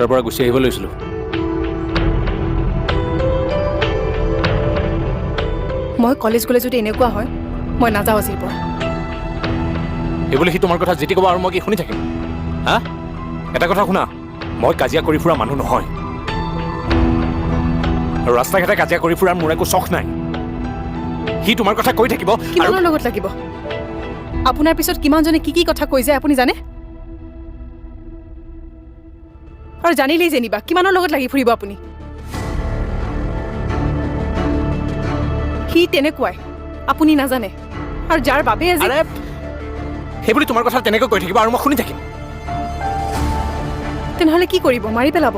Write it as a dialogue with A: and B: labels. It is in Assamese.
A: তাৰ পৰা গুচি আহিব লৈছিলোঁ।
B: মই কলেজ গ'লে যদি এনেকুৱা হয় মই নাযাওঁ আজিৰ পৰা।
A: সেইবুলি সি তোমাৰ কথা যেতি ক'ব আৰু মই কি শুনি থাকিম? হা, এটা কথা শুনা, মই কাজিয়া কৰি ফুৰা মানুহ নহয়, আৰু ৰাস্তা ঘাটে কাজিয়া কৰি ফুৰাৰ মোৰ একো চখ নাই। সি তোমাৰ কথা কৈ থাকিব।
B: কিমানৰ লগত লাগিব? আপোনাৰ পিছত কিমানজনে কি কি কথা কৈ যায় আপুনি জানে? আৰু জানিলেই যেনিবা কিমানৰ লগত লাগি ফুৰিব আপুনি? সি তেনেকুৱাই, আপুনি নাজানে। আৰু যাৰ বাবে আজি
A: সেইবুলি তোমাৰ কথা তেনেকৈ কৈ থাকিব আৰু মই শুনি থাকিম।
B: তেনেহ'লে কি কৰিব? মাৰি পেলাব?